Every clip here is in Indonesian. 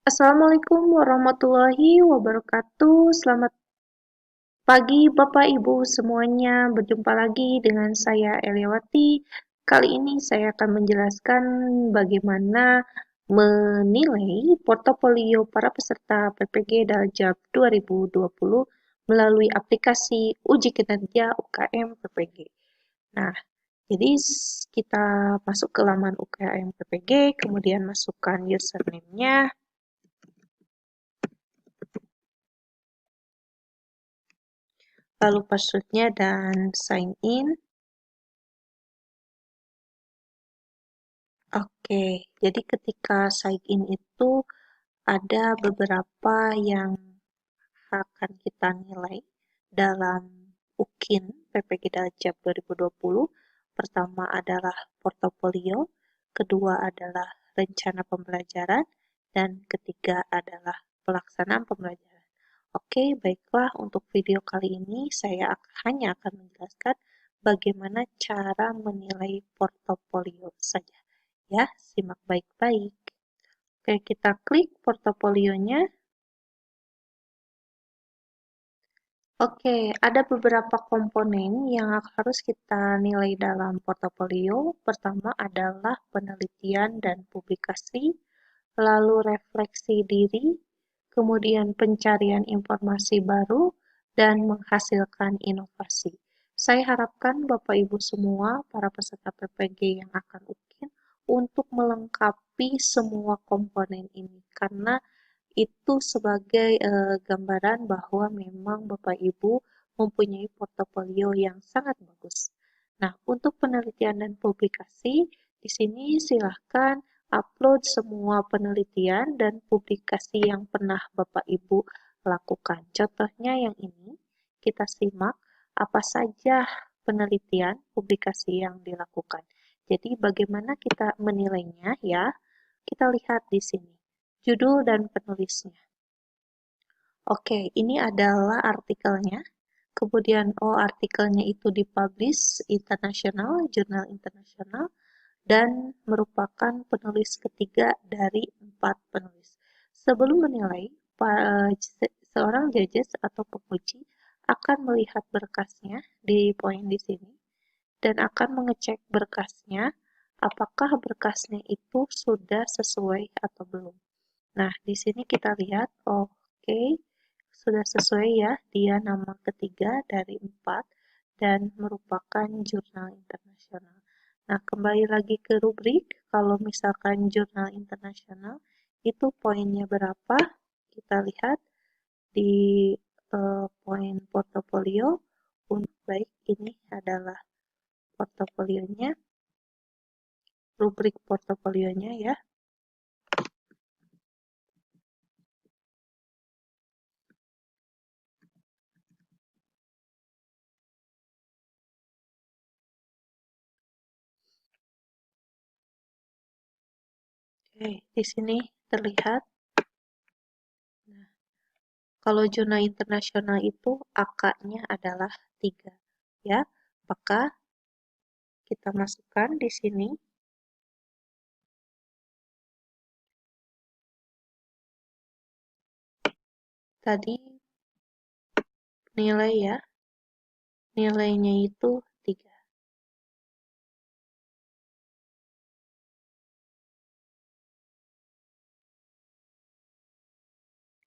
Assalamualaikum warahmatullahi wabarakatuh. Selamat pagi Bapak Ibu semuanya. Berjumpa lagi dengan saya Eliawati. Kali ini saya akan menjelaskan bagaimana menilai portofolio para peserta PPG Daljab 2020 melalui aplikasi uji kinerja UKM PPG. Nah, jadi kita masuk ke laman UKM PPG, kemudian masukkan username-nya, lalu password-nya dan sign in. Oke, jadi ketika sign in itu ada beberapa yang akan kita nilai dalam UKIN PPG Daljab 2020. Pertama adalah portofolio, kedua adalah rencana pembelajaran, dan ketiga adalah pelaksanaan pembelajaran. Oke, baiklah untuk video kali ini saya hanya akan menjelaskan bagaimana cara menilai portofolio saja. Ya, simak baik-baik. Oke, kita klik portofolionya. Oke, ada beberapa komponen yang harus kita nilai dalam portofolio. Pertama adalah penelitian dan publikasi, lalu refleksi diri, kemudian pencarian informasi baru, dan menghasilkan inovasi. Saya harapkan Bapak Ibu semua, para peserta PPG yang akan UKIN, untuk melengkapi semua komponen ini, karena itu sebagai gambaran bahwa memang Bapak Ibu mempunyai portofolio yang sangat bagus. Nah, untuk penelitian dan publikasi, di sini silahkan upload semua penelitian dan publikasi yang pernah Bapak Ibu lakukan. Contohnya yang ini, kita simak apa saja penelitian publikasi yang dilakukan. Jadi bagaimana kita menilainya ya? Kita lihat di sini. Judul dan penulisnya. Oke, ini adalah artikelnya. Kemudian, artikelnya itu dipublish internasional, jurnal internasional, dan merupakan penulis ketiga dari 4 penulis. Sebelum menilai, seorang judges atau penguji akan melihat berkasnya di poin di sini dan akan mengecek berkasnya apakah berkasnya itu sudah sesuai atau belum. Nah, di sini kita lihat, oke, sudah sesuai ya, dia nama ketiga dari 4 dan merupakan jurnal internasional. Nah, kembali lagi ke rubrik, kalau misalkan jurnal internasional, itu poinnya berapa? Kita lihat di poin portofolio. Untuk baik, ini adalah portofolionya, rubrik portofolionya ya. Oke, di sini terlihat. Nah, kalau jurnal internasional itu AK-nya adalah 3. Ya, maka kita masukkan di sini. Tadi nilai ya, nilainya itu 3.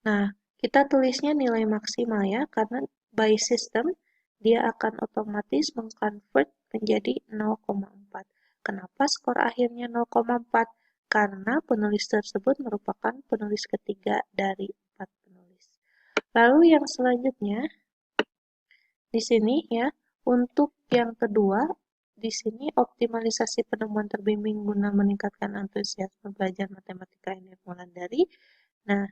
Nah, kita tulisnya nilai maksimal ya, karena by system dia akan otomatis mengconvert menjadi 0,4. Kenapa skor akhirnya 0,4? Karena penulis tersebut merupakan penulis ketiga dari 4 penulis. Lalu yang selanjutnya, di sini ya, untuk yang kedua, di sini optimalisasi penemuan terbimbing guna meningkatkan antusiasme belajar matematika ini Wulandari. Nah,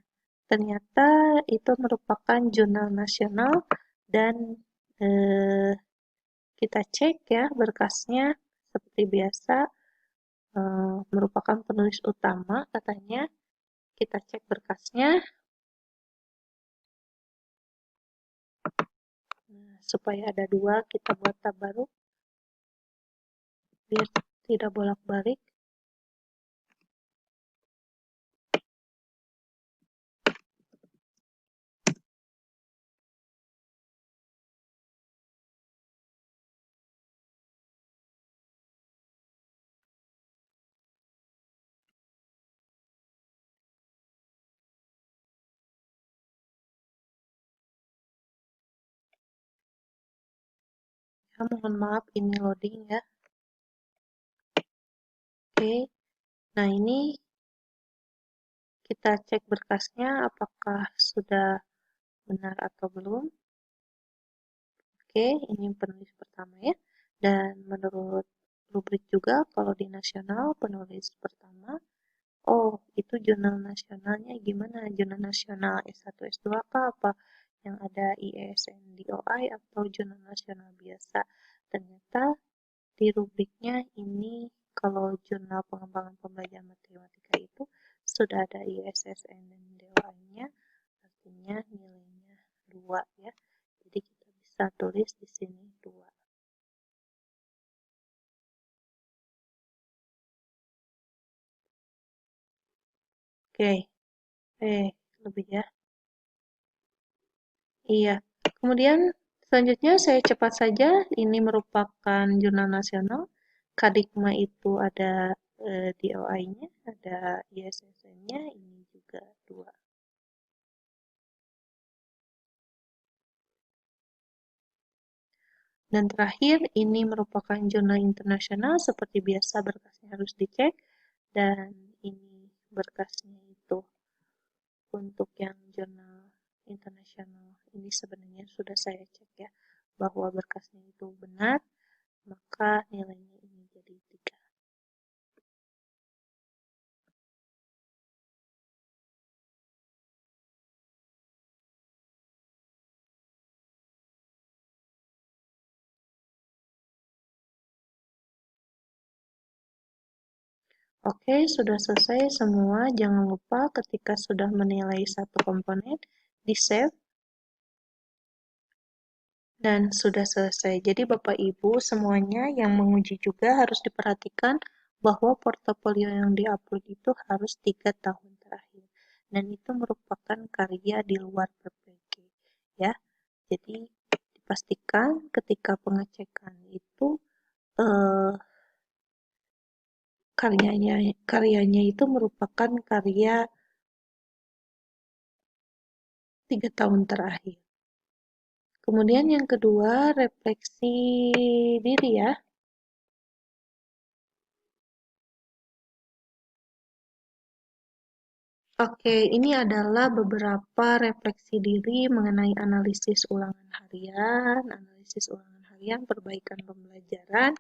ternyata itu merupakan jurnal nasional dan kita cek ya berkasnya seperti biasa merupakan penulis utama katanya. Kita cek berkasnya. Nah, supaya ada 2, kita buat tab baru biar tidak bolak-balik. mohon maaf ini loading ya. Oke, nah ini kita cek berkasnya apakah sudah benar atau belum. Oke, ini penulis pertama ya. Dan menurut rubrik juga, kalau di nasional penulis pertama, oh itu jurnal nasionalnya gimana? Jurnal nasional S1, S2 apa? Yang ada ISSN DOI atau jurnal nasional biasa? Ternyata di rubriknya ini kalau jurnal pengembangan pembelajaran matematika itu sudah ada ISSN dan DOI-nya, artinya nilainya 2 ya. Jadi kita bisa tulis di sini 2. Oke, lebih ya. Iya. Kemudian selanjutnya saya cepat saja, ini merupakan jurnal nasional. Kadikma itu ada DOI-nya, ada ISSN-nya, ini juga 2. Dan terakhir, ini merupakan jurnal internasional, seperti biasa berkasnya harus dicek, dan ini berkasnya itu untuk yang jurnal internasional. Ini sebenarnya sudah saya cek ya, bahwa berkasnya itu benar, maka nilainya ini jadi 3. Oke, sudah selesai semua. Jangan lupa ketika sudah menilai satu komponen, di-save, dan sudah selesai. Jadi Bapak Ibu semuanya yang menguji juga harus diperhatikan bahwa portofolio yang diupload itu harus 3 tahun terakhir. Dan itu merupakan karya di luar PPG. Ya, jadi dipastikan ketika pengecekan itu eh, karyanya itu merupakan karya 3 tahun terakhir. Kemudian yang kedua, refleksi diri ya. Oke, ini adalah beberapa refleksi diri mengenai analisis ulangan harian, perbaikan pembelajaran,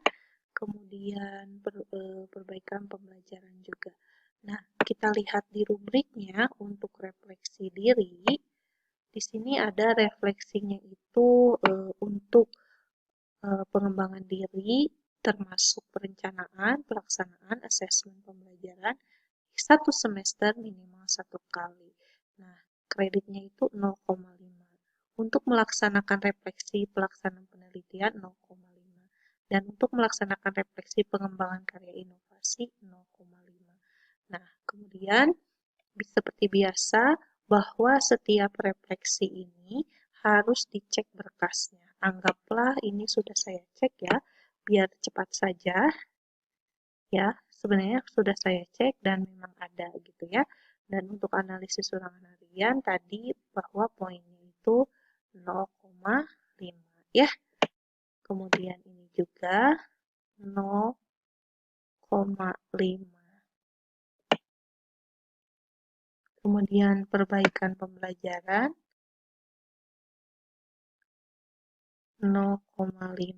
kemudian perbaikan pembelajaran juga. Nah, kita lihat di rubriknya untuk refleksi diri. Di sini ada refleksinya itu untuk pengembangan diri, termasuk perencanaan, pelaksanaan, asesmen pembelajaran, satu semester minimal 1 kali. Nah, kreditnya itu 0,5. Untuk melaksanakan refleksi pelaksanaan penelitian 0,5. Dan untuk melaksanakan refleksi pengembangan karya inovasi 0,5. Nah, kemudian seperti biasa bahwa setiap refleksi ini harus dicek berkasnya. Anggaplah ini sudah saya cek ya, biar cepat saja ya. Sebenarnya sudah saya cek dan memang ada gitu ya. Dan untuk analisis ulangan harian tadi bahwa poinnya itu 0,5 ya. Kemudian ini juga 0,5. Kemudian perbaikan pembelajaran 0,5.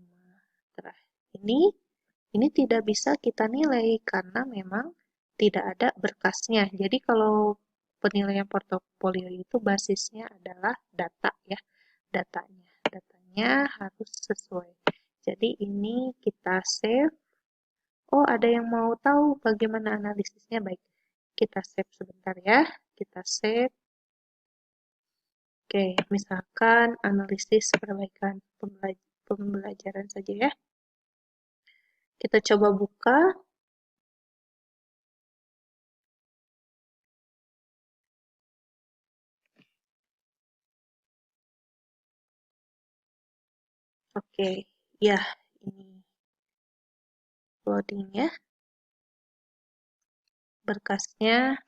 Ini tidak bisa kita nilai karena memang tidak ada berkasnya. Jadi kalau penilaian portofolio itu basisnya adalah data ya, datanya harus sesuai. Jadi ini kita save. Oh, ada yang mau tahu bagaimana analisisnya? Baik, kita save sebentar ya. Kita save. Oke, misalkan analisis perbaikan pembelajaran saja ya. Kita coba buka. Oke, ya ini loading ya berkasnya.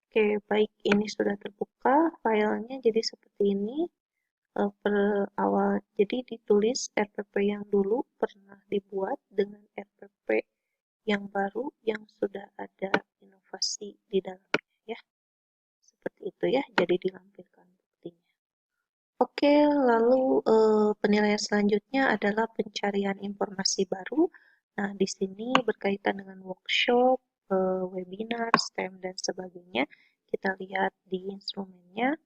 Oke, baik, ini sudah terbuka filenya jadi seperti ini. per awal. Jadi ditulis RPP yang dulu pernah dibuat dengan RPP yang baru yang sudah ada inovasi di dalamnya ya. Seperti itu ya, jadi dilampirkan buktinya. Oke, lalu penilaian selanjutnya adalah pencarian informasi baru. Nah, di sini berkaitan dengan workshop, webinar, STEM, dan sebagainya. Kita lihat di instrumennya.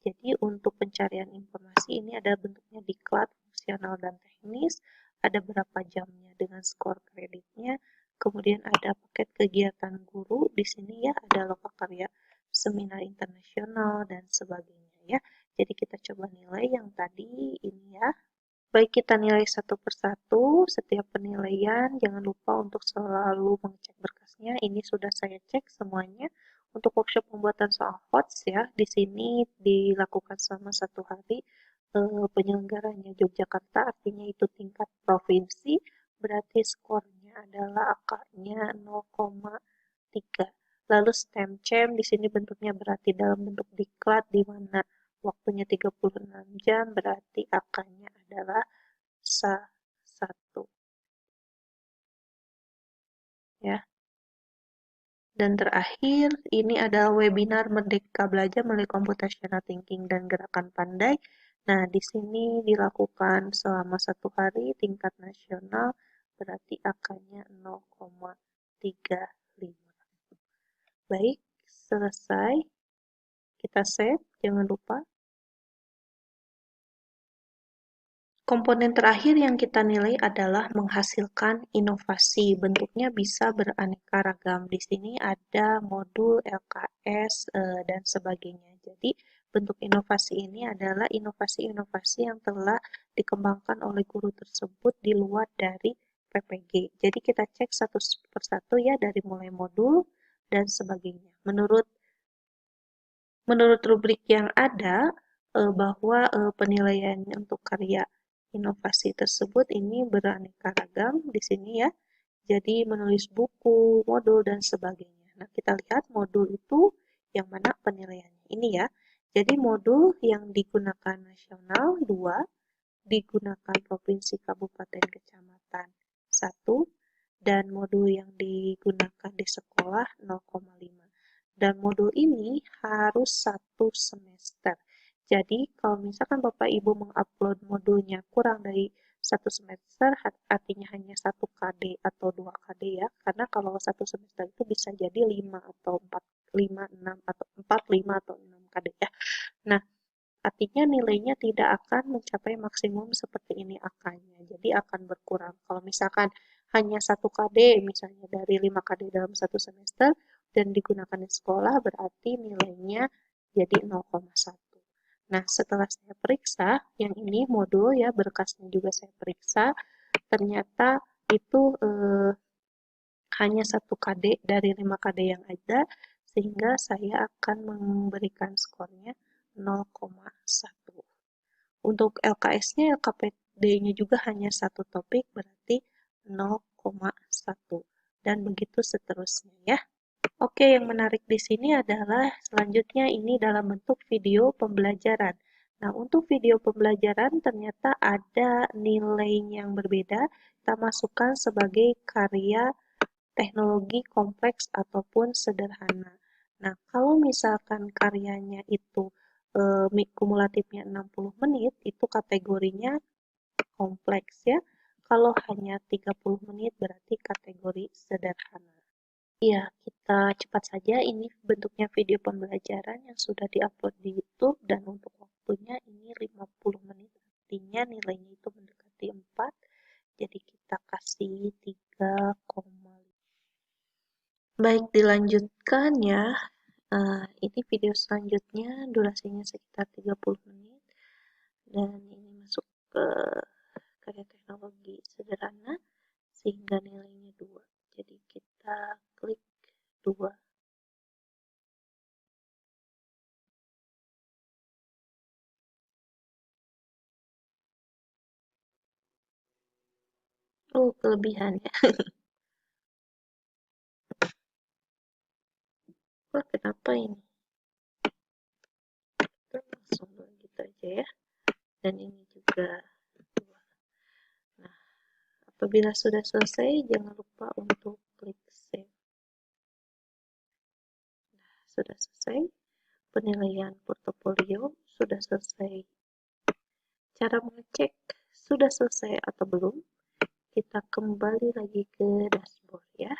Jadi untuk pencarian informasi ini ada bentuknya diklat, fungsional, dan teknis. Ada berapa jamnya dengan skor kreditnya. Kemudian ada paket kegiatan guru. Di sini ya ada lokakarya, seminar internasional, dan sebagainya ya. Jadi kita coba nilai yang tadi ini ya. Baik, kita nilai satu persatu setiap penilaian. Jangan lupa untuk selalu mengecek berkasnya. Ini sudah saya cek semuanya. Untuk workshop pembuatan soal HOTS ya, di sini dilakukan selama 1 hari. Penyelenggaranya Yogyakarta, artinya itu tingkat provinsi. Berarti skornya adalah angkanya 0,3. Lalu STEM CEM di sini bentuknya berarti dalam bentuk diklat di mana waktunya 36 jam, berarti angkanya adalah 1 ya. Dan terakhir, ini adalah webinar Merdeka Belajar melalui Computational Thinking dan Gerakan Pandai. Nah, di sini dilakukan selama 1 hari tingkat nasional, berarti angkanya 0,35. Baik, selesai. Kita save, jangan lupa. Komponen terakhir yang kita nilai adalah menghasilkan inovasi. Bentuknya bisa beraneka ragam. Di sini ada modul LKS dan sebagainya. Jadi, bentuk inovasi ini adalah inovasi-inovasi yang telah dikembangkan oleh guru tersebut di luar dari PPG. Jadi, kita cek satu persatu ya, dari mulai modul dan sebagainya. Menurut rubrik yang ada, bahwa penilaian untuk karya inovasi tersebut ini beraneka ragam di sini ya. Jadi menulis buku, modul, dan sebagainya. Nah, kita lihat modul itu yang mana penilaiannya. Ini ya. Jadi modul yang digunakan nasional 2, digunakan provinsi, kabupaten, kecamatan 1, dan modul yang digunakan di sekolah 0,5. Dan modul ini harus 1 semester. Jadi kalau misalkan Bapak Ibu mengupload modulnya kurang dari 1 semester, artinya hanya 1 KD atau 2 KD ya, karena kalau 1 semester itu bisa jadi 5 atau 4, 5, 6, atau 4, 5, atau 6 KD ya. Nah, artinya nilainya tidak akan mencapai maksimum seperti ini angkanya, jadi akan berkurang. Kalau misalkan hanya 1 KD, misalnya dari 5 KD dalam 1 semester, dan digunakan di sekolah, berarti nilainya jadi 0,1. Nah, setelah saya periksa, yang ini modul ya, berkasnya juga saya periksa, ternyata itu hanya 1 KD dari 5 KD yang ada, sehingga saya akan memberikan skornya 0,1. Untuk LKS-nya, LKPD-nya juga hanya 1 topik, berarti 0,1. Dan begitu seterusnya ya. Oke, yang menarik di sini adalah selanjutnya ini dalam bentuk video pembelajaran. Nah, untuk video pembelajaran ternyata ada nilai yang berbeda. Kita masukkan sebagai karya teknologi kompleks ataupun sederhana. Nah, kalau misalkan karyanya itu kumulatifnya 60 menit, itu kategorinya kompleks ya. Kalau hanya 30 menit berarti kategori sederhana. Iya, kita cepat saja. Ini bentuknya video pembelajaran yang sudah diupload di YouTube dan untuk waktunya ini 50 menit. Artinya nilainya itu mendekati 4. Jadi kita kasih 3,5. Baik, dilanjutkan ya. Ini video selanjutnya, durasinya sekitar 30 menit. Dan ini masuk ke karya teknologi sederhana, sehingga nilainya 2. Jadi kita klik 2. Oh, kelebihan ya. Wah, kenapa ini? Kita langsung gitu aja ya. dan ini juga 2. Nah, apabila sudah selesai, jangan lupa untuk klik save. Nah, sudah selesai. Penilaian portofolio sudah selesai. Cara mengecek sudah selesai atau belum, kita kembali lagi ke dashboard ya.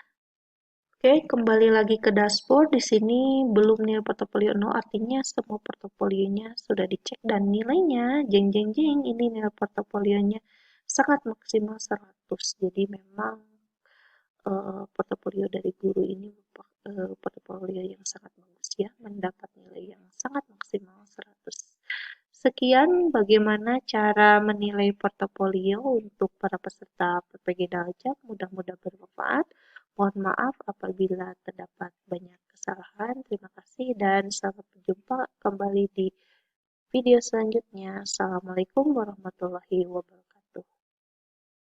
Oke, kembali lagi ke dashboard. Di sini belum nilai portofolio 0, artinya semua portofolionya sudah dicek dan nilainya jeng jeng jeng, ini nilai portofolionya sangat maksimal 100. Jadi memang portofolio dari guru ini portofolio yang sangat bagus ya, mendapat nilai yang sangat maksimal 100. Sekian bagaimana cara menilai portofolio untuk para peserta PPG Daljak. Mudah-mudahan bermanfaat. Mohon maaf apabila terdapat banyak kesalahan. Terima kasih dan sampai jumpa kembali di video selanjutnya. Assalamualaikum warahmatullahi wabarakatuh.